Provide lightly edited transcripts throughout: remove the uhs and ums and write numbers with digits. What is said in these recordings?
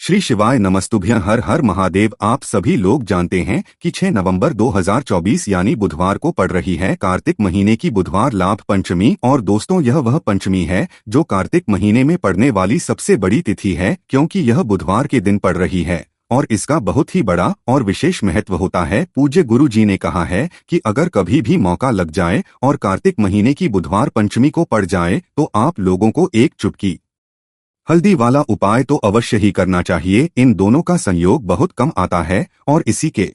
श्री शिवाय नमस्तुभ्यं। हर हर महादेव। आप सभी लोग जानते हैं कि 6 नवंबर 2024 यानी बुधवार को पड़ रही है कार्तिक महीने की बुधवार लाभ पंचमी। और दोस्तों, यह वह पंचमी है जो कार्तिक महीने में पड़ने वाली सबसे बड़ी तिथि है, क्योंकि यह बुधवार के दिन पड़ रही है और इसका बहुत ही बड़ा और विशेष महत्व होता है। पूज्य गुरु जी ने कहा है कि अगर कभी भी मौका लग जाए और कार्तिक महीने की बुधवार पंचमी को पड़ जाए तो आप लोगों को एक चुटकी हल्दी वाला उपाय तो अवश्य ही करना चाहिए। इन दोनों का संयोग बहुत कम आता है और इसी के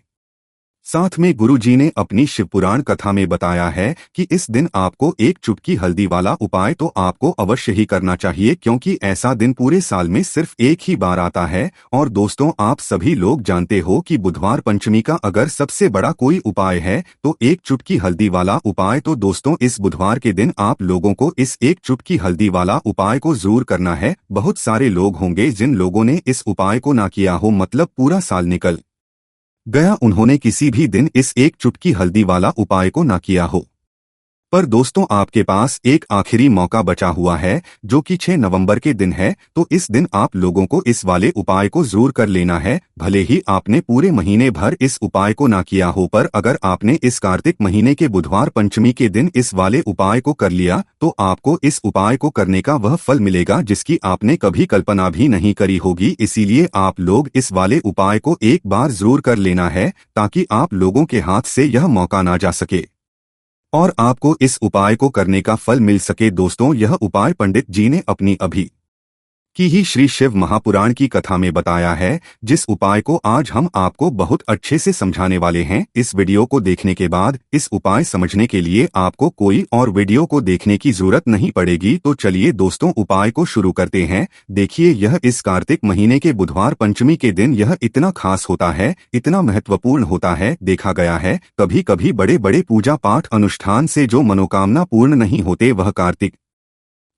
साथ में गुरु जी ने अपनी शिवपुराण कथा में बताया है कि इस दिन आपको एक चुटकी हल्दी वाला उपाय तो आपको अवश्य ही करना चाहिए, क्योंकि ऐसा दिन पूरे साल में सिर्फ एक ही बार आता है। और दोस्तों, आप सभी लोग जानते हो कि बुधवार पंचमी का अगर सबसे बड़ा कोई उपाय है तो एक चुटकी हल्दी वाला उपाय। तो दोस्तों, इस बुधवार के दिन आप लोगों को इस एक चुटकी हल्दी वाला उपाय को जरूर करना है। बहुत सारे लोग होंगे जिन लोगों ने इस उपाय को ना किया हो, मतलब पूरा साल निकल गया, उन्होंने किसी भी दिन इस एक चुटकी हल्दी वाला उपाय को ना किया हो। पर दोस्तों, आपके पास एक आखिरी मौका बचा हुआ है जो कि 6 नवंबर के दिन है। तो इस दिन आप लोगों को इस वाले उपाय को जरूर कर लेना है। भले ही आपने पूरे महीने भर इस उपाय को ना किया हो, पर अगर आपने इस कार्तिक महीने के बुधवार पंचमी के दिन इस वाले उपाय को कर लिया तो आपको इस उपाय को करने का वह फल मिलेगा जिसकी आपने कभी कल्पना भी नहीं करी होगी। इसीलिए आप लोग इस वाले उपाय को एक बार जरूर कर लेना है ताकि आप लोगों के हाथ से यह मौका ना जा सके और आपको इस उपाय को करने का फल मिल सके। दोस्तों, यह उपाय पंडित जी ने अपनी अभी की ही श्री शिव महापुराण की कथा में बताया है, जिस उपाय को आज हम आपको बहुत अच्छे से समझाने वाले हैं। इस वीडियो को देखने के बाद इस उपाय समझने के लिए आपको कोई और वीडियो को देखने की जरूरत नहीं पड़ेगी। तो चलिए दोस्तों, उपाय को शुरू करते हैं। देखिए, यह इस कार्तिक महीने के बुधवार पंचमी के दिन यह इतना खास होता है, इतना महत्वपूर्ण होता है। देखा गया है कभी कभी बड़े बड़े पूजा पाठ अनुष्ठान से जो मनोकामना पूर्ण नहीं होते, वह कार्तिक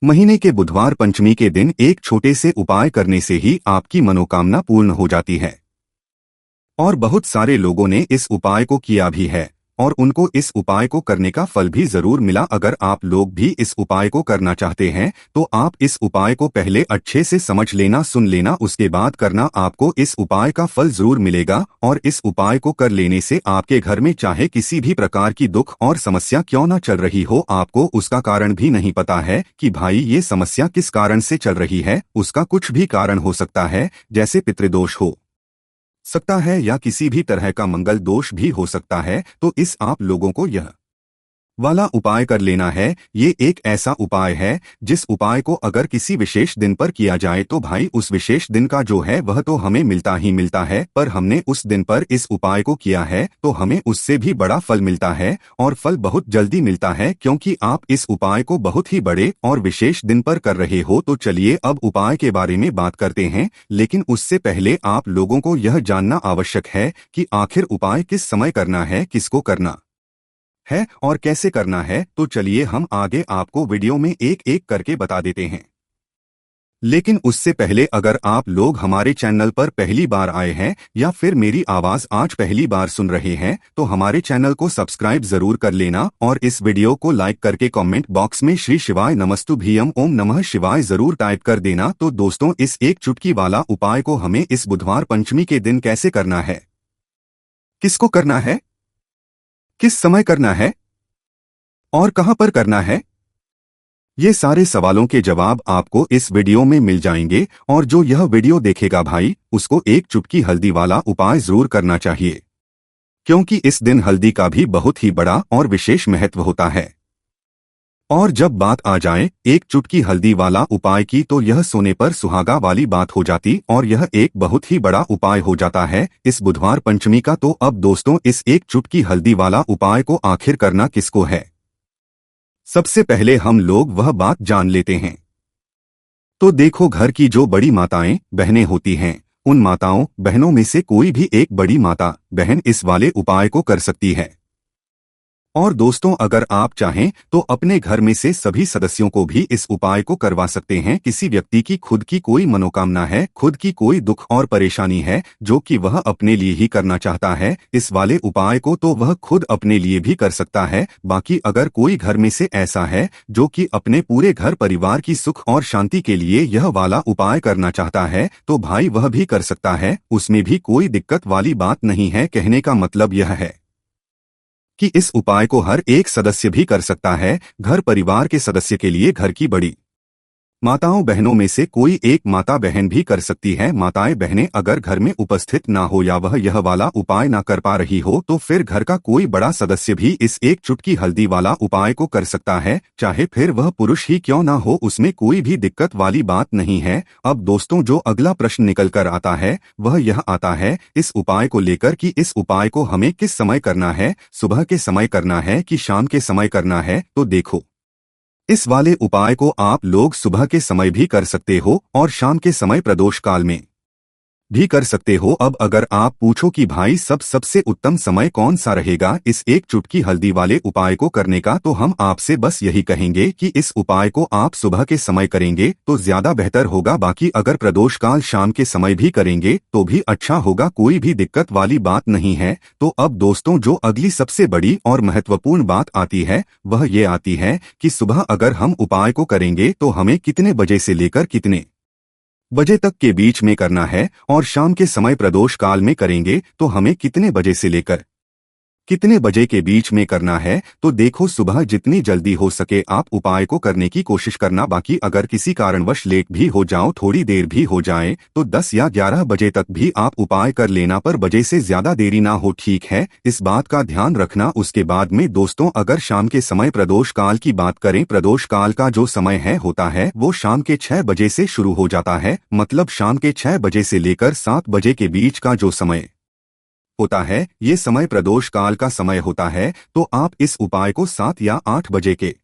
महीने के बुधवार पंचमी के दिन एक छोटे से उपाय करने से ही आपकी मनोकामना पूर्ण हो जाती है। और बहुत सारे लोगों ने इस उपाय को किया भी है और उनको इस उपाय को करने का फल भी जरूर मिला। अगर आप लोग भी इस उपाय को करना चाहते हैं तो आप इस उपाय को पहले अच्छे से समझ लेना, सुन लेना, उसके बाद करना। आपको इस उपाय का फल जरूर मिलेगा और इस उपाय को कर लेने से आपके घर में चाहे किसी भी प्रकार की दुख और समस्या क्यों न चल रही हो, आपको उसका कारण भी नहीं पता है कि भाई ये समस्या किस कारण से चल रही है। उसका कुछ भी कारण हो सकता है, जैसे पितृदोष हो सकता है या किसी भी तरह का मंगल दोष भी हो सकता है। तो इस आप लोगों को यह वाला उपाय कर लेना है। ये एक ऐसा उपाय है जिस उपाय को अगर किसी विशेष दिन पर किया जाए तो भाई उस विशेष दिन का जो है वह तो हमें मिलता ही मिलता है, पर हमने उस दिन पर इस उपाय को किया है तो हमें उससे भी बड़ा फल मिलता है और फल बहुत जल्दी मिलता है, क्योंकि आप इस उपाय को बहुत ही बड़े और विशेष दिन पर कर रहे हो। तो चलिए अब उपाय के बारे में बात करते हैं, लेकिन उससे पहले आप लोगों को यह जानना आवश्यक है कि आखिर उपाय किस समय करना है, किसको करना है और कैसे करना है। तो चलिए हम आगे आपको वीडियो में एक एक करके बता देते हैं। लेकिन उससे पहले अगर आप लोग हमारे चैनल पर पहली बार आए हैं या फिर मेरी आवाज आज पहली बार सुन रहे हैं तो हमारे चैनल को सब्सक्राइब जरूर कर लेना और इस वीडियो को लाइक करके कमेंट बॉक्स में श्री शिवाय नमस्तुभ्यं ओम नमः शिवाय जरूर टाइप कर देना। तो दोस्तों, इस एक चुटकी वाला उपाय को हमें इस बुधवार पंचमी के दिन कैसे करना है, किसको करना है, किस समय करना है और कहां पर करना है, ये सारे सवालों के जवाब आपको इस वीडियो में मिल जाएंगे। और जो यह वीडियो देखेगा भाई, उसको एक चुटकी हल्दी वाला उपाय जरूर करना चाहिए, क्योंकि इस दिन हल्दी का भी बहुत ही बड़ा और विशेष महत्व होता है। और जब बात आ जाए एक चुटकी हल्दी वाला उपाय की, तो यह सोने पर सुहागा वाली बात हो जाती और यह एक बहुत ही बड़ा उपाय हो जाता है इस बुधवार पंचमी का। तो अब दोस्तों, इस एक चुटकी हल्दी वाला उपाय को आखिर करना किसको है, सबसे पहले हम लोग वह बात जान लेते हैं। तो देखो, घर की जो बड़ी माताएं बहनें होती हैं, उन माताओं बहनों में से कोई भी एक बड़ी माता बहन इस वाले उपाय को कर सकती है। और दोस्तों, अगर आप चाहें तो अपने घर में से सभी सदस्यों को भी इस उपाय को करवा सकते हैं। किसी व्यक्ति की खुद की कोई मनोकामना है, खुद की कोई दुख और परेशानी है जो कि वह अपने लिए ही करना चाहता है, इस वाले उपाय को तो वह खुद अपने लिए भी कर सकता है। बाकी अगर कोई घर में से ऐसा है जो कि अपने पूरे घर परिवार की सुख और शांति के लिए यह वाला उपाय करना चाहता है, तो भाई वह भी कर सकता है, उसमें भी कोई दिक्कत वाली बात नहीं है। कहने का मतलब यह है कि इस उपाय को हर एक सदस्य भी कर सकता है। घर परिवार के सदस्य के लिए घर की बड़ी माताओं बहनों में से कोई एक माता बहन भी कर सकती है। माताएं बहनें अगर घर में उपस्थित ना हो या वह यह वाला उपाय ना कर पा रही हो तो फिर घर का कोई बड़ा सदस्य भी इस एक चुटकी हल्दी वाला उपाय को कर सकता है, चाहे फिर वह पुरुष ही क्यों ना हो, उसमें कोई भी दिक्कत वाली बात नहीं है। अब दोस्तों, जो अगला प्रश्न निकल कर आता है वह यह आता है इस उपाय को लेकर कि इस उपाय को हमें किस समय करना है, सुबह के समय करना है कि शाम के समय करना है। तो देखो, इस वाले उपाय को आप लोग सुबह के समय भी कर सकते हो और शाम के समय प्रदोष काल में भी कर सकते हो। अब अगर आप पूछो कि भाई सबसे उत्तम समय कौन सा रहेगा इस एक चुटकी हल्दी वाले उपाय को करने का, तो हम आपसे बस यही कहेंगे कि इस उपाय को आप सुबह के समय करेंगे तो ज्यादा बेहतर होगा। बाकी अगर प्रदोष काल शाम के समय भी करेंगे तो भी अच्छा होगा, कोई भी दिक्कत वाली बात नहीं है। तो अब दोस्तों, जो अगली सबसे बड़ी और महत्वपूर्ण बात आती है वह ये आती है कि सुबह अगर हम उपाय को करेंगे तो हमें कितने बजे से लेकर कितने बजे तक के बीच में करना है, और शाम के समय प्रदोष काल में करेंगे तो हमें कितने बजे से लेकर कितने बजे के बीच में करना है। तो देखो, सुबह जितनी जल्दी हो सके आप उपाय को करने की कोशिश करना। बाकी अगर किसी कारणवश लेट भी हो जाओ, थोड़ी देर भी हो जाए, तो 10 या 11 बजे तक भी आप उपाय कर लेना, पर बजे से ज्यादा देरी ना हो, ठीक है, इस बात का ध्यान रखना। उसके बाद में दोस्तों, अगर शाम के समय प्रदोष काल की बात करें, प्रदोष काल का जो समय है होता है वो शाम के 6 बजे से शुरू हो जाता है। मतलब शाम के 6 बजे से लेकर 7 बजे के बीच का जो समय होता है ये समय प्रदोष काल का समय होता है। तो आप इस उपाय को 7 या 8 बजे के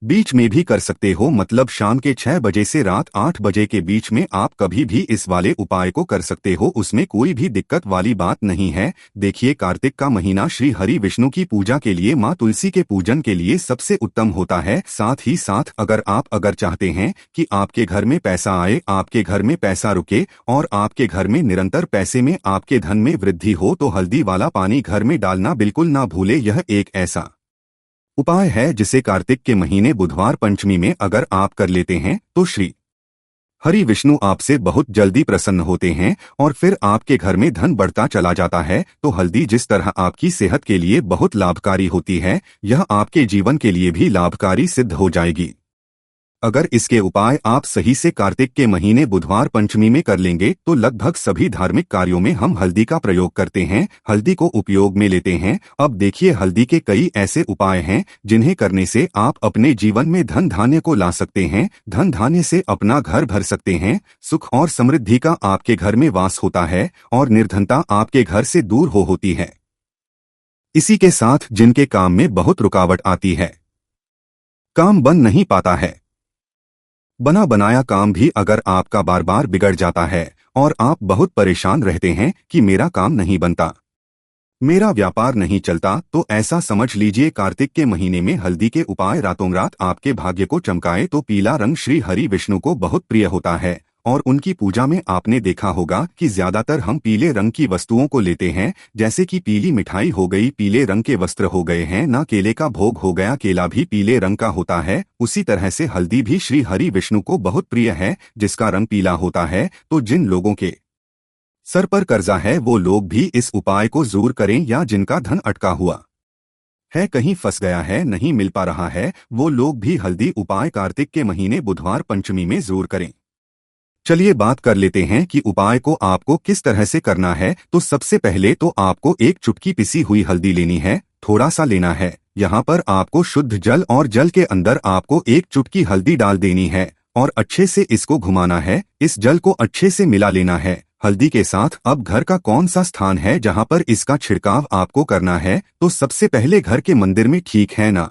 बीच में भी कर सकते हो। मतलब शाम के 6 बजे से रात 8 बजे के बीच में आप कभी भी इस वाले उपाय को कर सकते हो, उसमें कोई भी दिक्कत वाली बात नहीं है। देखिए, कार्तिक का महीना श्री हरि विष्णु की पूजा के लिए, माँ तुलसी के पूजन के लिए सबसे उत्तम होता है। साथ ही साथ अगर चाहते हैं कि आपके घर में पैसा आए, आपके घर में पैसा रुके और आपके घर में निरंतर पैसे में, आपके धन में वृद्धि हो, तो हल्दी वाला पानी घर में डालना बिल्कुल ना भूले। यह एक ऐसा उपाय है जिसे कार्तिक के महीने बुधवार पंचमी में अगर आप कर लेते हैं तो श्री हरि विष्णु आपसे बहुत जल्दी प्रसन्न होते हैं और फिर आपके घर में धन बढ़ता चला जाता है। तो हल्दी जिस तरह आपकी सेहत के लिए बहुत लाभकारी होती है, यह आपके जीवन के लिए भी लाभकारी सिद्ध हो जाएगी। अगर इसके उपाय आप सही से कार्तिक के महीने बुधवार पंचमी में कर लेंगे तो लगभग सभी धार्मिक कार्यों में हम हल्दी का प्रयोग करते हैं, हल्दी को उपयोग में लेते हैं। अब देखिए, हल्दी के कई ऐसे उपाय हैं जिन्हें करने से आप अपने जीवन में धन धान्य को ला सकते हैं, धन धान्य से अपना घर भर सकते हैं, सुख और समृद्धि का आपके घर में वास होता है और निर्धनता आपके घर से दूर होती है। इसी के साथ जिनके काम में बहुत रुकावट आती है, काम बन नहीं पाता है, बना बनाया काम भी अगर आपका बार बार बिगड़ जाता है और आप बहुत परेशान रहते हैं कि मेरा काम नहीं बनता, मेरा व्यापार नहीं चलता, तो ऐसा समझ लीजिए कार्तिक के महीने में हल्दी के उपाय रातों रात आपके भाग्य को चमकाए। तो पीला रंग श्री हरि विष्णु को बहुत प्रिय होता है और उनकी पूजा में आपने देखा होगा कि ज्यादातर हम पीले रंग की वस्तुओं को लेते हैं, जैसे कि पीली मिठाई हो गई, पीले रंग के वस्त्र हो गए हैं ना, केले का भोग हो गया, केला भी पीले रंग का होता है। उसी तरह से हल्दी भी श्री हरि विष्णु को बहुत प्रिय है, जिसका रंग पीला होता है। तो जिन लोगों के सर पर कर्जा है वो लोग भी इस उपाय को जरूर करें, या जिनका धन अटका हुआ है, कहीं फंस गया है, नहीं मिल पा रहा है, वो लोग भी हल्दी उपाय कार्तिक के महीने बुधवार पंचमी में जरूर करें। चलिए बात कर लेते हैं कि उपाय को आपको किस तरह से करना है। तो सबसे पहले तो आपको एक चुटकी पिसी हुई हल्दी लेनी है, थोड़ा सा लेना है। यहाँ पर आपको शुद्ध जल और जल के अंदर आपको एक चुटकी हल्दी डाल देनी है और अच्छे से इसको घुमाना है, इस जल को अच्छे से मिला लेना है हल्दी के साथ। अब घर का कौन सा स्थान है जहाँ पर इसका छिड़काव आपको करना है? तो सबसे पहले घर के मंदिर में, ठीक है ना।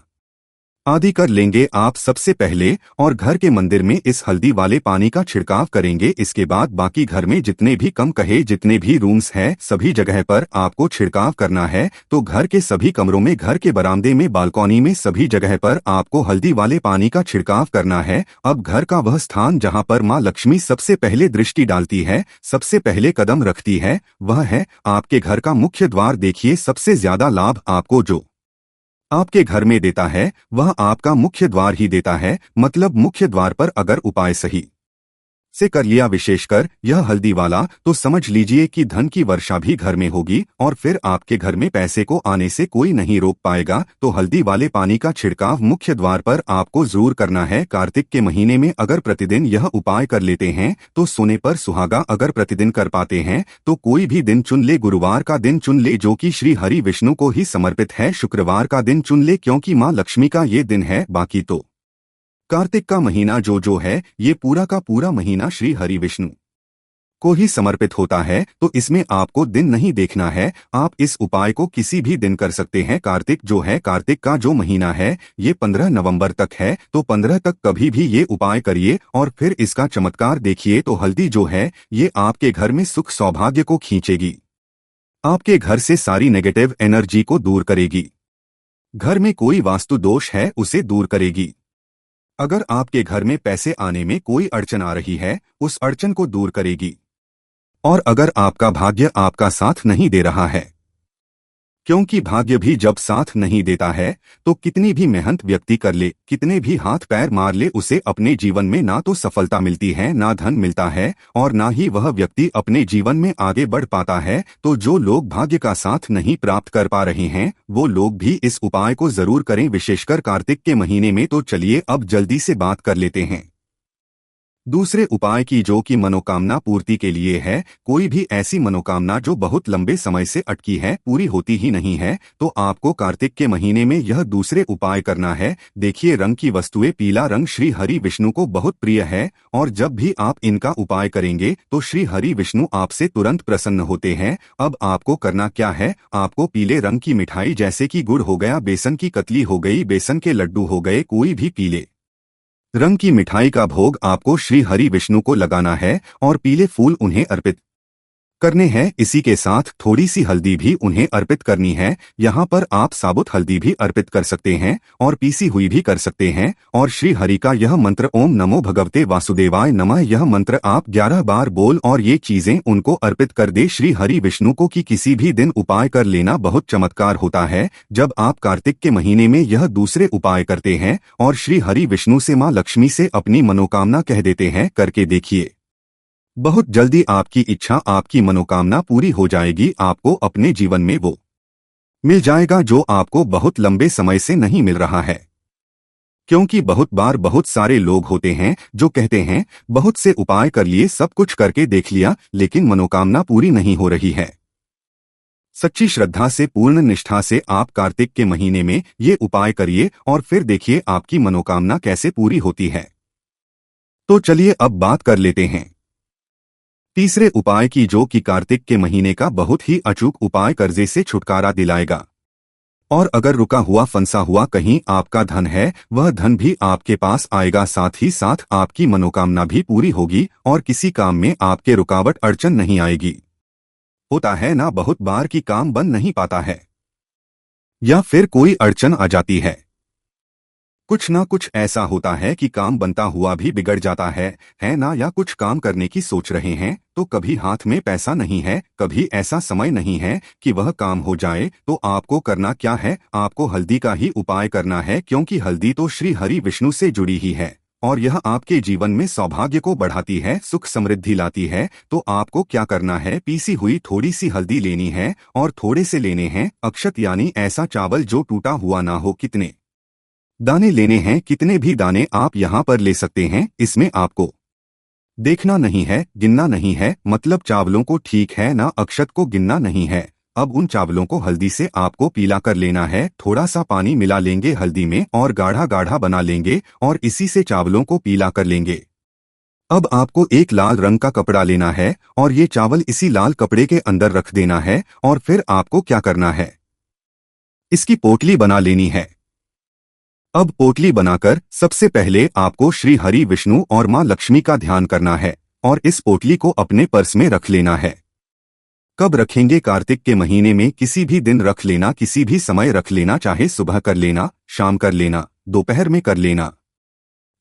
आदि कर लेंगे आप सबसे पहले, और घर के मंदिर में इस हल्दी वाले पानी का छिड़काव करेंगे। इसके बाद बाकी घर में जितने भी कम कहे जितने भी रूम्स हैं सभी जगह पर आपको छिड़काव करना है। तो घर के सभी कमरों में, घर के बरामदे में, बालकनी में, सभी जगह पर आपको हल्दी वाले पानी का छिड़काव करना है। अब घर का वह स्थान जहां पर माँ लक्ष्मी सबसे पहले दृष्टि डालती है, सबसे पहले कदम रखती है, वह है आपके घर का मुख्य द्वार। देखिए सबसे ज्यादा लाभ आपको जो आपके घर में देता है वह आपका मुख्य द्वार ही देता है। मतलब मुख्य द्वार पर अगर उपाय सही से कर लिया, विशेषकर यह हल्दी वाला, तो समझ लीजिए कि धन की वर्षा भी घर में होगी और फिर आपके घर में पैसे को आने से कोई नहीं रोक पाएगा। तो हल्दी वाले पानी का छिड़काव मुख्य द्वार पर आपको जरूर करना है। कार्तिक के महीने में अगर प्रतिदिन यह उपाय कर लेते हैं तो सोने पर सुहागा। अगर प्रतिदिन कर पाते हैं तो कोई भी दिन चुन ले, गुरुवार का दिन चुन ले जो कि श्री हरि विष्णु को ही समर्पित है, शुक्रवार का दिन चुन ले क्योंकि माँ लक्ष्मी का ये दिन है। बाकी तो कार्तिक का महीना जो है ये पूरा का पूरा महीना श्री हरि विष्णु को ही समर्पित होता है। तो इसमें आपको दिन नहीं देखना है, आप इस उपाय को किसी भी दिन कर सकते हैं। कार्तिक जो है, कार्तिक का जो महीना है ये 15 नवंबर तक है, तो 15 तक कभी भी ये उपाय करिए और फिर इसका चमत्कार देखिए। तो हल्दी जो है ये आपके घर में सुख सौभाग्य को खींचेगी, आपके घर से सारी नेगेटिव एनर्जी को दूर करेगी, घर में कोई वास्तु दोष है उसे दूर करेगी। अगर आपके घर में पैसे आने में कोई अड़चन आ रही है उस अड़चन को दूर करेगी। और अगर आपका भाग्य आपका साथ नहीं दे रहा है, क्योंकि भाग्य भी जब साथ नहीं देता है तो कितनी भी मेहनत व्यक्ति कर ले, कितने भी हाथ पैर मार ले, उसे अपने जीवन में ना तो सफलता मिलती है, ना धन मिलता है और ना ही वह व्यक्ति अपने जीवन में आगे बढ़ पाता है। तो जो लोग भाग्य का साथ नहीं प्राप्त कर पा रहे हैं वो लोग भी इस उपाय को जरूर करें, विशेषकर कार्तिक के महीने में। तो चलिए अब जल्दी से बात कर लेते हैं दूसरे उपाय की, जो कि मनोकामना पूर्ति के लिए है। कोई भी ऐसी मनोकामना जो बहुत लंबे समय से अटकी है, पूरी होती ही नहीं है, तो आपको कार्तिक के महीने में यह दूसरे उपाय करना है। देखिए रंग की वस्तुएं, पीला रंग श्री हरि विष्णु को बहुत प्रिय है और जब भी आप इनका उपाय करेंगे तो श्री हरि विष्णु आपसे तुरंत प्रसन्न होते हैं। अब आपको करना क्या है, आपको पीले रंग की मिठाई जैसे कि गुड़ हो गया, बेसन की कतली हो गई, बेसन के लड्डू हो गए, कोई भी पीले रंग की मिठाई का भोग आपको श्री हरि विष्णु को लगाना है और पीले फूल उन्हें अर्पित करने हैं। इसी के साथ थोड़ी सी हल्दी भी उन्हें अर्पित करनी है। यहाँ पर आप साबुत हल्दी भी अर्पित कर सकते हैं और पीसी हुई भी कर सकते हैं। और श्री हरि का यह मंत्र, ओम नमो भगवते वासुदेवाय नमः, यह मंत्र आप 11 बार बोल और ये चीजें उनको अर्पित कर दे श्री हरि विष्णु को। कि किसी भी दिन उपाय कर लेना बहुत चमत्कार होता है। जब आप कार्तिक के महीने में यह दूसरे उपाय करते हैं और श्री हरि विष्णु से माँ लक्ष्मी से अपनी मनोकामना कह देते हैं, करके देखिए बहुत जल्दी आपकी इच्छा, आपकी मनोकामना पूरी हो जाएगी। आपको अपने जीवन में वो मिल जाएगा जो आपको बहुत लंबे समय से नहीं मिल रहा है। क्योंकि बहुत बार बहुत सारे लोग होते हैं जो कहते हैं बहुत से उपाय कर लिए, सब कुछ करके देख लिया, लेकिन मनोकामना पूरी नहीं हो रही है। सच्ची श्रद्धा से, पूर्ण निष्ठा से आप कार्तिक के महीने में ये उपाय करिए और फिर देखिए आपकी मनोकामना कैसे पूरी होती है। तो चलिए अब बात कर लेते हैं तीसरे उपाय की, जो कि कार्तिक के महीने का बहुत ही अचूक उपाय, कर्जे से छुटकारा दिलाएगा। और अगर रुका हुआ फंसा हुआ कहीं आपका धन है वह धन भी आपके पास आएगा, साथ ही साथ आपकी मनोकामना भी पूरी होगी और किसी काम में आपके रुकावट अड़चन नहीं आएगी। होता है ना बहुत बार कि काम बन नहीं पाता है या फिर कोई अड़चन आ जाती है, कुछ ना कुछ ऐसा होता है कि काम बनता हुआ भी बिगड़ जाता है ना। या कुछ काम करने की सोच रहे हैं तो कभी हाथ में पैसा नहीं है, कभी ऐसा समय नहीं है कि वह काम हो जाए। तो आपको करना क्या है, आपको हल्दी का ही उपाय करना है, क्योंकि हल्दी तो श्री हरि विष्णु से जुड़ी ही है और यह आपके जीवन में सौभाग्य को बढ़ाती है, सुख समृद्धि लाती है। तो आपको क्या करना है, पीसी हुई थोड़ी सी हल्दी लेनी है और थोड़े से लेने हैं अक्षत, यानी ऐसा चावल जो टूटा हुआ ना हो। कितने दाने लेने हैं, कितने भी दाने आप यहाँ पर ले सकते हैं, इसमें आपको देखना नहीं है, गिनना नहीं है, मतलब चावलों को, ठीक है ना, अक्षत को गिनना नहीं है। अब उन चावलों को हल्दी से आपको पीला कर लेना है, थोड़ा सा पानी मिला लेंगे हल्दी में और गाढ़ा गाढ़ा बना लेंगे और इसी से चावलों को पीला कर लेंगे। अब आपको एक लाल रंग का कपड़ा लेना है और ये चावल इसी लाल कपड़े के अंदर रख देना है और फिर आपको क्या करना है, इसकी पोटली बना लेनी है। अब पोटली बनाकर सबसे पहले आपको श्री हरि विष्णु और मां लक्ष्मी का ध्यान करना है और इस पोटली को अपने पर्स में रख लेना है। कब रखेंगे? कार्तिक के महीने में किसी भी दिन रख लेना, किसी भी समय रख लेना, चाहे सुबह कर लेना, शाम कर लेना, दोपहर में कर लेना,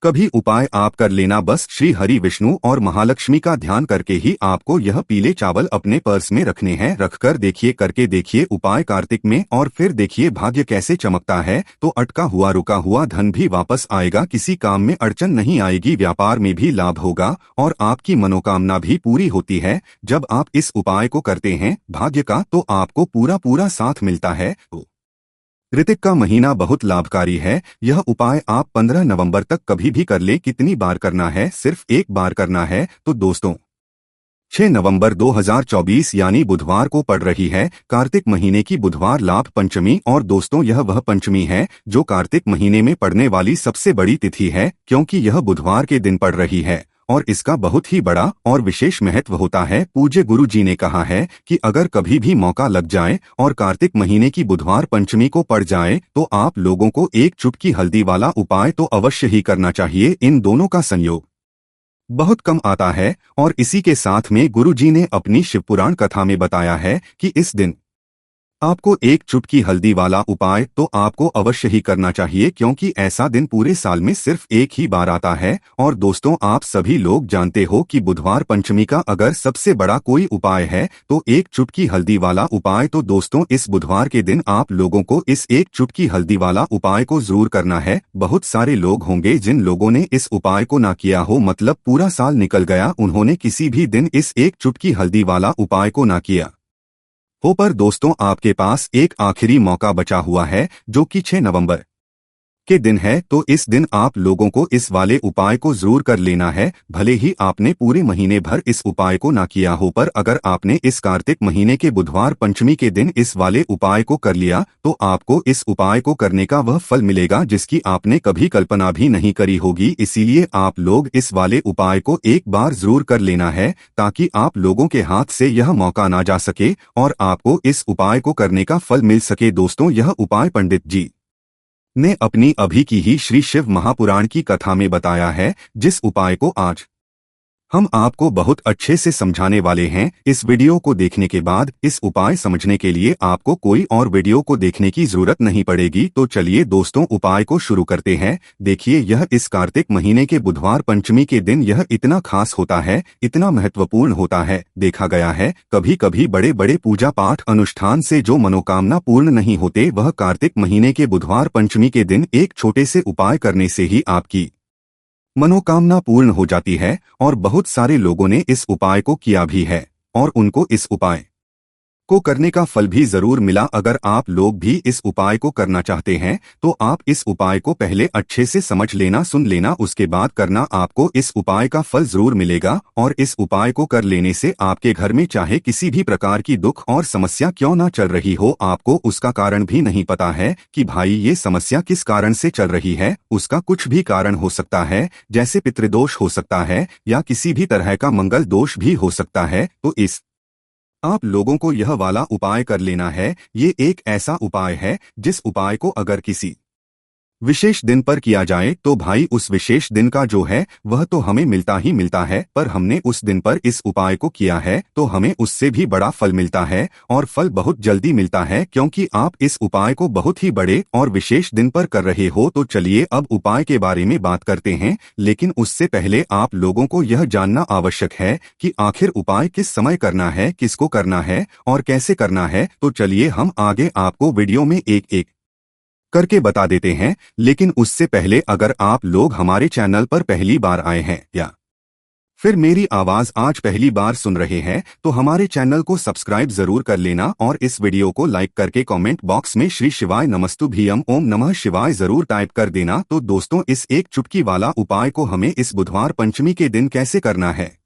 कभी उपाय आप कर लेना। बस श्री हरि विष्णु और महालक्ष्मी का ध्यान करके ही आपको यह पीले चावल अपने पर्स में रखने हैं। रखकर देखिए, करके देखिए उपाय कार्तिक में, और फिर देखिए भाग्य कैसे चमकता है। तो अटका हुआ रुका हुआ धन भी वापस आएगा, किसी काम में अड़चन नहीं आएगी, व्यापार में भी लाभ होगा और आपकी मनोकामना भी पूरी होती है। जब आप इस उपाय को करते हैं भाग्य का, तो आपको पूरा पूरा साथ मिलता है। ऋतिक का महीना बहुत लाभकारी है। यह उपाय आप 15 नवंबर तक कभी भी कर ले। कितनी बार करना है? सिर्फ एक बार करना है। तो दोस्तों 6 नवंबर 2024 यानी बुधवार को पड़ रही है कार्तिक महीने की बुधवार लाभ पंचमी। और दोस्तों यह वह पंचमी है जो कार्तिक महीने में पड़ने वाली सबसे बड़ी तिथि है, क्योंकि यह बुधवार के दिन पड़ रही है और इसका बहुत ही बड़ा और विशेष महत्व होता है। पूज्य गुरु जी ने कहा है कि अगर कभी भी मौका लग जाए और कार्तिक महीने की बुधवार पंचमी को पड़ जाए तो आप लोगों को एक चुटकी हल्दी वाला उपाय तो अवश्य ही करना चाहिए। इन दोनों का संयोग बहुत कम आता है और इसी के साथ में गुरु जी ने अपनी शिवपुराण कथा में बताया है कि इस दिन आपको एक चुटकी हल्दी वाला उपाय तो आपको अवश्य ही करना चाहिए, क्योंकि ऐसा दिन पूरे साल में सिर्फ एक ही बार आता है। और दोस्तों आप सभी लोग जानते हो कि बुधवार पंचमी का अगर सबसे बड़ा कोई उपाय है तो एक चुटकी हल्दी वाला उपाय। तो दोस्तों इस बुधवार के दिन आप लोगों को इस एक चुटकी हल्दी वाला उपाय को जरूर करना है। बहुत सारे लोग होंगे जिन लोगों ने इस उपाय को ना किया हो, मतलब पूरा साल निकल गया, उन्होंने किसी भी दिन इस एक चुटकी हल्दी वाला उपाय को ना किया हो। पर दोस्तों आपके पास एक आखिरी मौका बचा हुआ है जो कि 6 नवंबर के दिन है। तो इस दिन आप लोगों को इस वाले उपाय को जरूर कर लेना है। भले ही आपने पूरे महीने भर इस उपाय को ना किया हो, पर अगर आपने इस कार्तिक महीने के बुधवार पंचमी के दिन इस वाले उपाय को कर लिया तो आपको इस उपाय को करने का वह फल मिलेगा जिसकी आपने कभी कल्पना भी नहीं करी होगी। इसीलिए आप लोग इस वाले उपाय को एक बार जरूर कर लेना है ताकि आप लोगों के हाथ से यह मौका ना जा सके और आपको इस उपाय को करने का फल मिल सके। दोस्तों यह उपाय पंडित जी ने अपनी अभी की ही श्री शिव महापुराण की कथा में बताया है, जिस उपाय को आज हम आपको बहुत अच्छे से समझाने वाले हैं। इस वीडियो को देखने के बाद इस उपाय समझने के लिए आपको कोई और वीडियो को देखने की जरूरत नहीं पड़ेगी। तो चलिए दोस्तों उपाय को शुरू करते हैं। देखिए यह इस कार्तिक महीने के बुधवार पंचमी के दिन यह इतना खास होता है, इतना महत्वपूर्ण होता है। देखा गया है कभी कभी बड़े बड़े पूजा पाठ अनुष्ठान से जो मनोकामना पूर्ण नहीं होते, वह कार्तिक महीने के बुधवार पंचमी के दिन एक छोटे से उपाय करने से ही आपकी मनोकामना पूर्ण हो जाती है। और बहुत सारे लोगों ने इस उपाय को किया भी है और उनको इस उपाय को करने का फल भी जरूर मिला। अगर आप लोग भी इस उपाय को करना चाहते हैं तो आप इस उपाय को पहले अच्छे से समझ लेना, सुन लेना, उसके बाद करना। आपको इस उपाय का फल जरूर मिलेगा और इस उपाय को कर लेने से आपके घर में चाहे किसी भी प्रकार की दुख और समस्या क्यों ना चल रही हो, आपको उसका कारण भी नहीं पता है कि भाई ये समस्या किस कारण से चल रही है। उसका कुछ भी कारण हो सकता है, जैसे पितृदोष हो सकता है या किसी भी तरह का मंगल दोष भी हो सकता है। तो इस आप लोगों को यह वाला उपाय कर लेना है। ये एक ऐसा उपाय है जिस उपाय को अगर किसी विशेष दिन पर किया जाए तो भाई उस विशेष दिन का जो है वह तो हमें मिलता ही मिलता है, पर हमने उस दिन पर इस उपाय को किया है तो हमें उससे भी बड़ा फल मिलता है और फल बहुत जल्दी मिलता है, क्योंकि आप इस उपाय को बहुत ही बड़े और विशेष दिन पर कर रहे हो। तो चलिए अब उपाय के बारे में बात करते हैं, लेकिन उससे पहले आप लोगों को यह जानना आवश्यक है कि आखिर उपाय किस समय करना है, किसको करना है और कैसे करना है। तो चलिए हम आगे आपको वीडियो में एक एक करके बता देते हैं। लेकिन उससे पहले अगर आप लोग हमारे चैनल पर पहली बार आए हैं या फिर मेरी आवाज आज पहली बार सुन रहे हैं तो हमारे चैनल को सब्सक्राइब जरूर कर लेना और इस वीडियो को लाइक करके कमेंट बॉक्स में श्री शिवाय नमस्तुभ्यम ओम नमः शिवाय जरूर टाइप कर देना। तो दोस्तों इस एक चुटकी वाला उपाय को हमें इस बुधवार पंचमी के दिन कैसे करना है,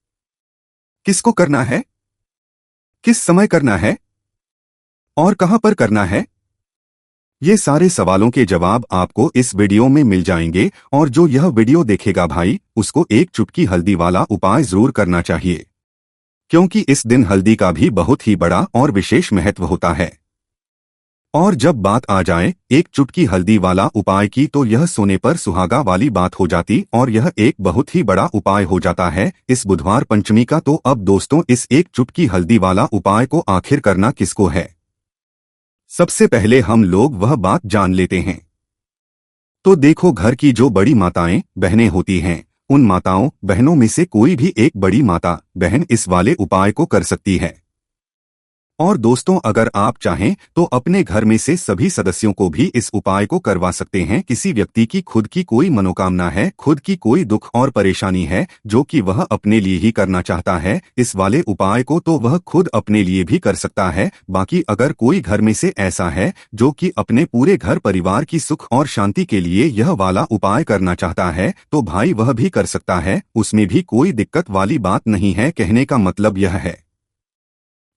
किसको करना है, किस समय करना है और कहां पर करना है, ये सारे सवालों के जवाब आपको इस वीडियो में मिल जाएंगे। और जो यह वीडियो देखेगा भाई उसको एक चुटकी हल्दी वाला उपाय जरूर करना चाहिए, क्योंकि इस दिन हल्दी का भी बहुत ही बड़ा और विशेष महत्व होता है। और जब बात आ जाए एक चुटकी हल्दी वाला उपाय की तो यह सोने पर सुहागा वाली बात हो जाती और यह एक बहुत ही बड़ा उपाय हो जाता है इस बुधवार पंचमी का। तो अब दोस्तों इस एक चुटकी हल्दी वाला उपाय को आखिर करना किसको है, सबसे पहले हम लोग वह बात जान लेते हैं। तो देखो, घर की जो बड़ी माताएं बहनें होती हैं, उन माताओं बहनों में से कोई भी एक बड़ी माता बहन इस वाले उपाय को कर सकती है। और दोस्तों अगर आप चाहें तो अपने घर में से सभी सदस्यों को भी इस उपाय को करवा सकते हैं। किसी व्यक्ति की खुद की कोई मनोकामना है, खुद की कोई दुख और परेशानी है जो कि वह अपने लिए ही करना चाहता है इस वाले उपाय को, तो वह खुद अपने लिए भी कर सकता है। बाकी अगर कोई घर में से ऐसा है जो कि अपने पूरे घर परिवार की सुख और शांति के लिए यह वाला उपाय करना चाहता है तो भाई वह भी कर सकता है, उसमें भी कोई दिक्कत वाली बात नहीं है। कहने का मतलब यह है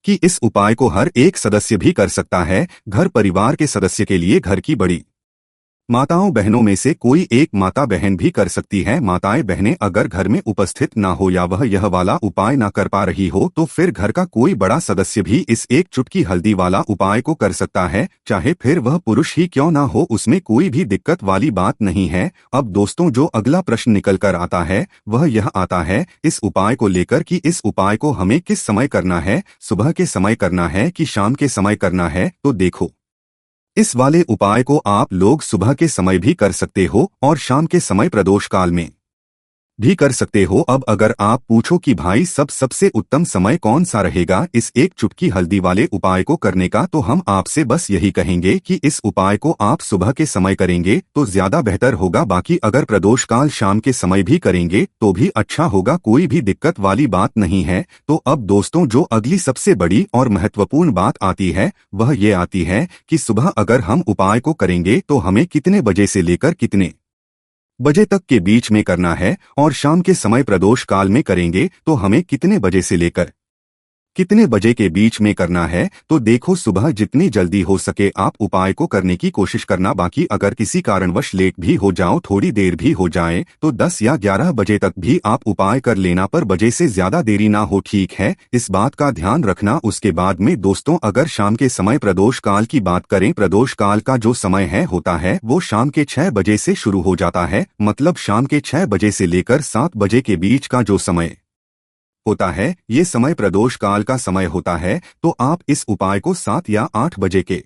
कि इस उपाय को हर एक सदस्य भी कर सकता है। घर परिवार के सदस्य के लिए घर की बड़ी माताओं बहनों में से कोई एक माता बहन भी कर सकती है। माताएं बहनें अगर घर में उपस्थित ना हो या वह यह वाला उपाय ना कर पा रही हो तो फिर घर का कोई बड़ा सदस्य भी इस एक चुटकी हल्दी वाला उपाय को कर सकता है, चाहे फिर वह पुरुष ही क्यों ना हो, उसमें कोई भी दिक्कत वाली बात नहीं है। अब दोस्तों जो अगला प्रश्न निकल कर आता है वह यह आता है इस उपाय को लेकर कि इस उपाय को हमें किस समय करना है, सुबह के समय करना है कि शाम के समय करना है। तो देखो, इस वाले उपाय को आप लोग सुबह के समय भी कर सकते हो और शाम के समय प्रदोष काल में भी कर सकते हो। अब अगर आप पूछो कि भाई सबसे उत्तम समय कौन सा रहेगा इस एक चुटकी हल्दी वाले उपाय को करने का, तो हम आपसे बस यही कहेंगे कि इस उपाय को आप सुबह के समय करेंगे तो ज्यादा बेहतर होगा। बाकी अगर प्रदोष काल शाम के समय भी करेंगे तो भी अच्छा होगा, कोई भी दिक्कत वाली बात नहीं है। तो अब दोस्तों जो अगली सबसे बड़ी और महत्वपूर्ण बात आती है वह ये आती है कि सुबह अगर हम उपाय को करेंगे तो हमें कितने बजे से लेकर कितने बजे तक के बीच में करना है, और शाम के समय प्रदोष काल में करेंगे तो हमें कितने बजे से लेकर कितने बजे के बीच में करना है। तो देखो, सुबह जितनी जल्दी हो सके आप उपाय को करने की कोशिश करना। बाकी अगर किसी कारणवश लेट भी हो जाओ, थोड़ी देर भी हो जाए, तो 10 या 11 बजे तक भी आप उपाय कर लेना, पर बजे से ज्यादा देरी ना हो, ठीक है, इस बात का ध्यान रखना। उसके बाद में दोस्तों अगर शाम के समय प्रदोष काल की बात करें, प्रदोष काल का जो समय है होता है वो शाम के 6 बजे से शुरू हो जाता है। मतलब शाम के 6 बजे से लेकर 7 बजे के बीच का जो समय होता है ये समय प्रदोष काल का समय होता है। तो आप इस उपाय को 7 या 8 बजे के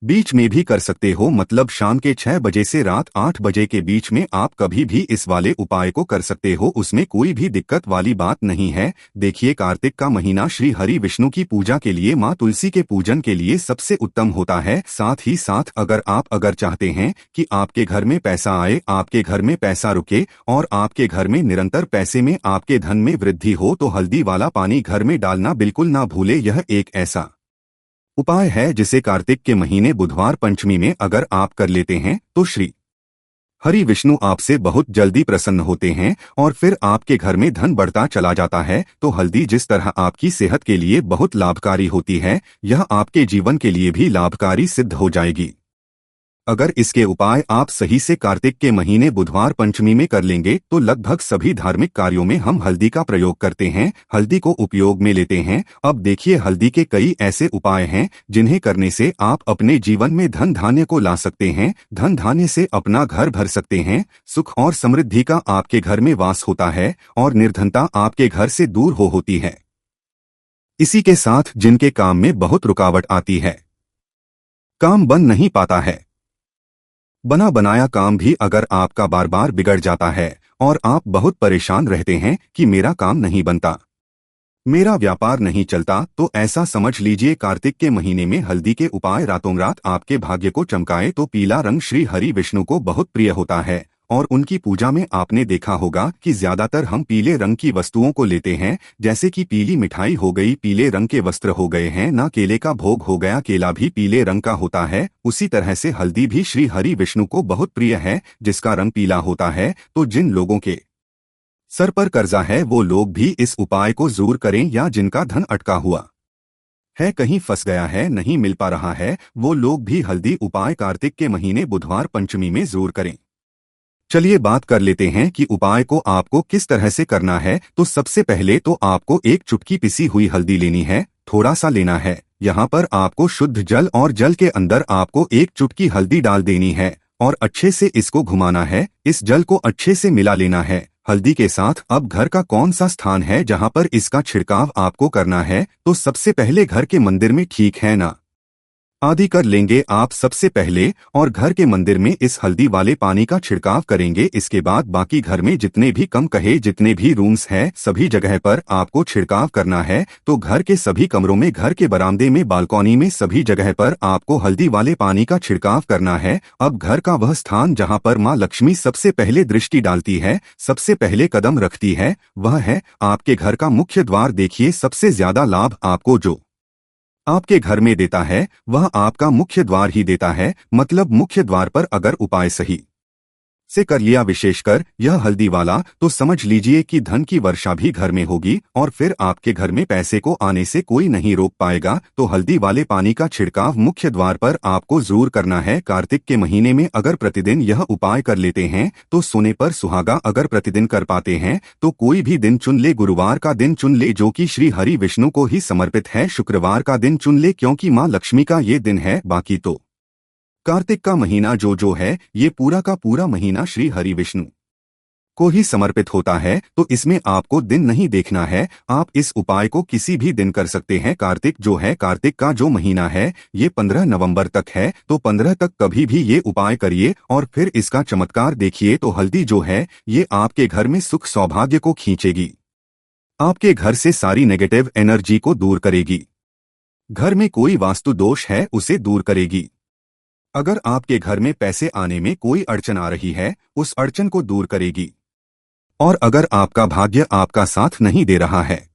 बीच में भी कर सकते हो। मतलब शाम के 6 बजे से रात 8 बजे के बीच में आप कभी भी इस वाले उपाय को कर सकते हो, उसमें कोई भी दिक्कत वाली बात नहीं है। देखिए, कार्तिक का महीना श्री हरि विष्णु की पूजा के लिए, माँ तुलसी के पूजन के लिए सबसे उत्तम होता है। साथ ही साथ अगर चाहते हैं कि आपके घर में पैसा आए, आपके घर में पैसा रुके और आपके घर में निरंतर पैसे में आपके धन में वृद्धि हो, तो हल्दी वाला पानी घर में डालना बिल्कुल ना भूले। यह एक ऐसा उपाय है जिसे कार्तिक के महीने बुधवार पंचमी में अगर आप कर लेते हैं तो श्री हरि विष्णु आपसे बहुत जल्दी प्रसन्न होते हैं और फिर आपके घर में धन बढ़ता चला जाता है। तो हल्दी जिस तरह आपकी सेहत के लिए बहुत लाभकारी होती है, यह आपके जीवन के लिए भी लाभकारी सिद्ध हो जाएगी। अगर इसके उपाय आप सही से कार्तिक के महीने बुधवार पंचमी में कर लेंगे तो लगभग सभी धार्मिक कार्यों में हम हल्दी का प्रयोग करते हैं, हल्दी को उपयोग में लेते हैं। अब देखिए, हल्दी के कई ऐसे उपाय हैं जिन्हें करने से आप अपने जीवन में धन धान्य को ला सकते हैं, धन धान्य से अपना घर भर सकते हैं, सुख और समृद्धि का आपके घर में वास होता है और निर्धनता आपके घर से दूर होती है। इसी के साथ जिनके काम में बहुत रुकावट आती है, काम बन नहीं पाता है, बना बनाया काम भी अगर आपका बार बार बिगड़ जाता है और आप बहुत परेशान रहते हैं कि मेरा काम नहीं बनता, मेरा व्यापार नहीं चलता, तो ऐसा समझ लीजिए कार्तिक के महीने में हल्दी के उपाय रातों रात आपके भाग्य को चमकाए। तो पीला रंग श्री हरि विष्णु को बहुत प्रिय होता है और उनकी पूजा में आपने देखा होगा कि ज्यादातर हम पीले रंग की वस्तुओं को लेते हैं, जैसे कि पीली मिठाई हो गई, पीले रंग के वस्त्र हो गए हैं ना, केले का भोग हो गया, केला भी पीले रंग का होता है। उसी तरह से हल्दी भी श्री हरि विष्णु को बहुत प्रिय है जिसका रंग पीला होता है। तो जिन लोगों के सर पर कर्जा है वो लोग भी इस उपाय को जरूर करें, या जिनका धन अटका हुआ है, कहीं फंस गया है, नहीं मिल पा रहा है, वो लोग भी हल्दी उपाय कार्तिक के महीने बुधवार पंचमी में जरूर करें। चलिए बात कर लेते हैं कि उपाय को आपको किस तरह से करना है। तो सबसे पहले तो आपको एक चुटकी पिसी हुई हल्दी लेनी है, थोड़ा सा लेना है, यहाँ पर आपको शुद्ध जल और जल के अंदर आपको एक चुटकी हल्दी डाल देनी है और अच्छे से इसको घुमाना है। इस जल को अच्छे से मिला लेना है हल्दी के साथ। अब घर का कौन सा स्थान है जहाँ पर इसका छिड़काव आपको करना है? तो सबसे पहले घर के मंदिर में, ठीक है ना? आदि कर लेंगे आप सबसे पहले और घर के मंदिर में इस हल्दी वाले पानी का छिड़काव करेंगे। इसके बाद बाकी घर में जितने भी कम कहे जितने भी रूम्स हैं सभी जगह पर आपको छिड़काव करना है। तो घर के सभी कमरों में, घर के बरामदे में, बालकनी में, सभी जगह पर आपको हल्दी वाले पानी का छिड़काव करना है। अब घर का वह स्थान जहाँ पर माँ लक्ष्मी सबसे पहले दृष्टि डालती है, सबसे पहले कदम रखती है, वह है आपके घर का मुख्य द्वार। देखिए सबसे ज्यादा लाभ आपको जो आपके घर में देता है वह आपका मुख्य द्वार ही देता है। मतलब मुख्य द्वार पर अगर उपाय सही से कर लिया, विशेषकर यह हल्दी वाला, तो समझ लीजिए कि धन की वर्षा भी घर में होगी और फिर आपके घर में पैसे को आने से कोई नहीं रोक पाएगा। तो हल्दी वाले पानी का छिड़काव मुख्य द्वार पर आपको जरूर करना है। कार्तिक के महीने में अगर प्रतिदिन यह उपाय कर लेते हैं तो सोने पर सुहागा। अगर प्रतिदिन कर पाते हैं तो कोई भी दिन चुन ले, गुरुवार का दिन चुन ले जो कि श्री हरि विष्णु को ही समर्पित है, शुक्रवार का दिन चुन ले क्योंकि माँ लक्ष्मी का ये दिन है। बाकी तो कार्तिक का महीना जो है ये पूरा का पूरा महीना श्री हरि विष्णु को ही समर्पित होता है। तो इसमें आपको दिन नहीं देखना है, आप इस उपाय को किसी भी दिन कर सकते हैं। कार्तिक जो है, कार्तिक का जो महीना है ये 15 नवंबर तक है, तो 15 तक कभी भी ये उपाय करिए और फिर इसका चमत्कार देखिए। तो हल्दी जो है ये आपके घर में सुख सौभाग्य को खींचेगी, आपके घर से सारी नेगेटिव एनर्जी को दूर करेगी, घर में कोई वास्तु दोष है उसे दूर करेगी। अगर आपके घर में पैसे आने में कोई अड़चन आ रही है उस अड़चन को दूर करेगी। और अगर आपका भाग्य आपका साथ नहीं दे रहा है,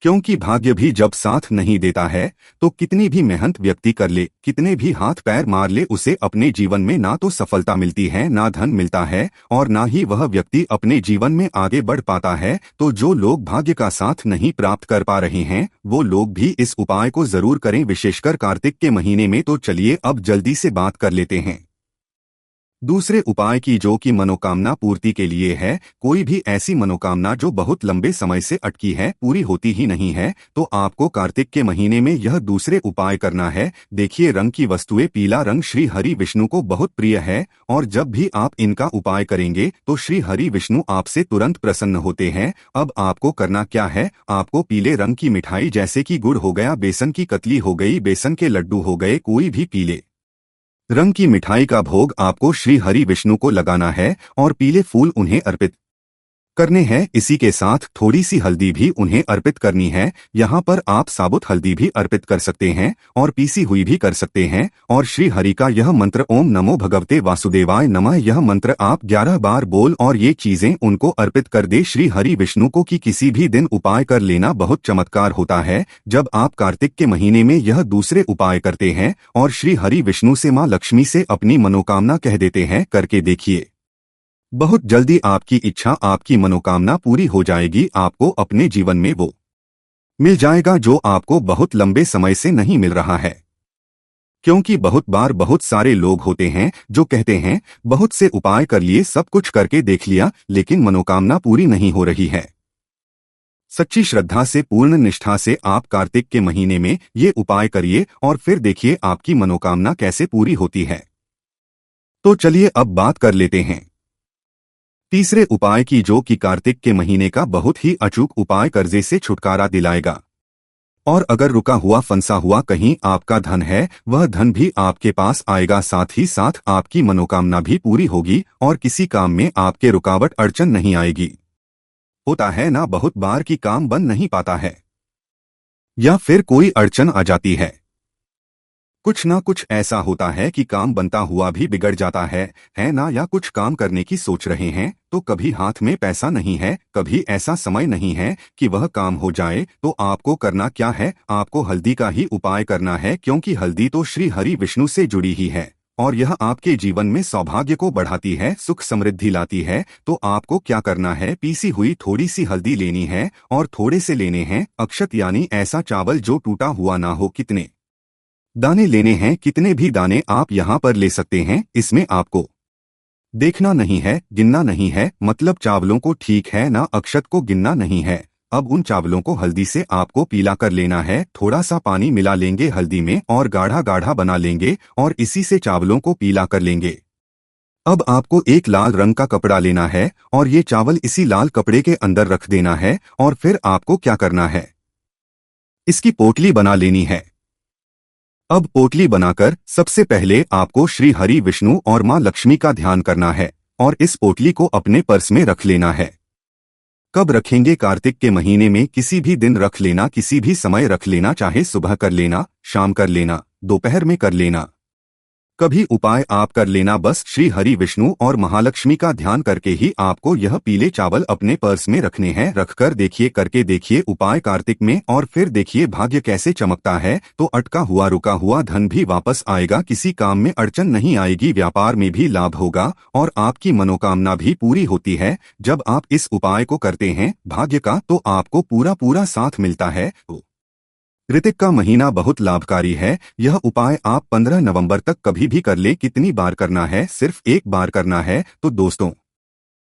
क्योंकि भाग्य भी जब साथ नहीं देता है तो कितनी भी मेहनत व्यक्ति कर ले, कितने भी हाथ पैर मार ले, उसे अपने जीवन में ना तो सफलता मिलती है, ना धन मिलता है और ना ही वह व्यक्ति अपने जीवन में आगे बढ़ पाता है। तो जो लोग भाग्य का साथ नहीं प्राप्त कर पा रहे हैं वो लोग भी इस उपाय को जरूर करें, विशेषकर कार्तिक के महीने में। तो चलिए अब जल्दी से बात कर लेते हैं दूसरे उपाय की, जो कि मनोकामना पूर्ति के लिए है। कोई भी ऐसी मनोकामना जो बहुत लंबे समय से अटकी है, पूरी होती ही नहीं है, तो आपको कार्तिक के महीने में यह दूसरे उपाय करना है। देखिए रंग की वस्तुएं, पीला रंग श्री हरि विष्णु को बहुत प्रिय है और जब भी आप इनका उपाय करेंगे तो श्री हरि विष्णु आपसे तुरंत प्रसन्न होते हैं। अब आपको करना क्या है, आपको पीले रंग की मिठाई जैसे कि गुड़ हो गया, बेसन की कतली हो गई, बेसन के लड्डू हो गए, कोई भी पीले रंग की मिठाई का भोग आपको श्री हरि विष्णु को लगाना है और पीले फूल उन्हें अर्पित करने हैं। इसी के साथ थोड़ी सी हल्दी भी उन्हें अर्पित करनी है। यहाँ पर आप साबुत हल्दी भी अर्पित कर सकते हैं और पीसी हुई भी कर सकते हैं। और श्री हरि का यह मंत्र ओम नमो भगवते वासुदेवाय नमः, यह मंत्र आप 11 बार बोल और ये चीजें उनको अर्पित कर दे श्री हरि विष्णु को कि किसी भी दिन उपाय कर लेना बहुत चमत्कार होता है। जब आप कार्तिक के महीने में यह दूसरे उपाय करते हैं और श्री हरि विष्णु से माँ लक्ष्मी से अपनी मनोकामना कह देते हैं, करके देखिए बहुत जल्दी आपकी इच्छा, आपकी मनोकामना पूरी हो जाएगी। आपको अपने जीवन में वो मिल जाएगा जो आपको बहुत लंबे समय से नहीं मिल रहा है। क्योंकि बहुत बार बहुत सारे लोग होते हैं जो कहते हैं बहुत से उपाय कर लिए, सब कुछ करके देख लिया, लेकिन मनोकामना पूरी नहीं हो रही है। सच्ची श्रद्धा से, पूर्ण निष्ठा से आप कार्तिक के महीने में ये उपाय करिए और फिर देखिए आपकी मनोकामना कैसे पूरी होती है। तो चलिए अब बात कर लेते हैं तीसरे उपाय की, जो कि कार्तिक के महीने का बहुत ही अचूक उपाय कर्जे से छुटकारा दिलाएगा। और अगर रुका हुआ फंसा हुआ कहीं आपका धन है वह धन भी आपके पास आएगा, साथ ही साथ आपकी मनोकामना भी पूरी होगी और किसी काम में आपके रुकावट अड़चन नहीं आएगी। होता है ना बहुत बार कि काम बन नहीं पाता है या फिर कोई अड़चन आ जाती है, कुछ ना कुछ ऐसा होता है कि काम बनता हुआ भी बिगड़ जाता है ना। या कुछ काम करने की सोच रहे हैं तो कभी हाथ में पैसा नहीं है, कभी ऐसा समय नहीं है कि वह काम हो जाए। तो आपको करना क्या है, आपको हल्दी का ही उपाय करना है, क्योंकि हल्दी तो श्री हरि विष्णु से जुड़ी ही है और यह आपके जीवन में सौभाग्य को बढ़ाती है, सुख समृद्धि लाती है। तो आपको क्या करना है, पीसी हुई थोड़ी सी हल्दी लेनी है और थोड़े से लेने हैं अक्षत, यानी ऐसा चावल जो टूटा हुआ ना हो। कितने दाने लेने हैं, कितने भी दाने आप यहाँ पर ले सकते हैं, इसमें आपको देखना नहीं है, गिनना नहीं है। मतलब चावलों को, ठीक है ना, अक्षत को गिनना नहीं है। अब उन चावलों को हल्दी से आपको पीला कर लेना है। थोड़ा सा पानी मिला लेंगे हल्दी में और गाढ़ा गाढ़ा बना लेंगे और इसी से चावलों को पीला कर लेंगे। अब आपको एक लाल रंग का कपड़ा लेना है और ये चावल इसी लाल कपड़े के अंदर रख देना है और फिर आपको क्या करना है, इसकी पोटली बना लेनी है। अब पोटली बनाकर सबसे पहले आपको श्री हरि विष्णु और मां लक्ष्मी का ध्यान करना है और इस पोटली को अपने पर्स में रख लेना है। कब रखेंगे? कार्तिक के महीने में किसी भी दिन रख लेना, किसी भी समय रख लेना, चाहे सुबह कर लेना, शाम कर लेना, दोपहर में कर लेना, कभी उपाय आप कर लेना। बस श्री हरि विष्णु और महालक्ष्मी का ध्यान करके ही आपको यह पीले चावल अपने पर्स में रखने हैं। रखकर देखिए, करके देखिए उपाय कार्तिक में और फिर देखिए भाग्य कैसे चमकता है। तो अटका हुआ रुका हुआ धन भी वापस आएगा, किसी काम में अड़चन नहीं आएगी, व्यापार में भी लाभ होगा और आपकी मनोकामना भी पूरी होती है। जब आप इस उपाय को करते हैं भाग्य का, तो आपको पूरा पूरा साथ मिलता है। ऋतिक का महीना बहुत लाभकारी है। यह उपाय आप 15 नवंबर तक कभी भी कर ले। कितनी बार करना है? सिर्फ एक बार करना है। तो दोस्तों,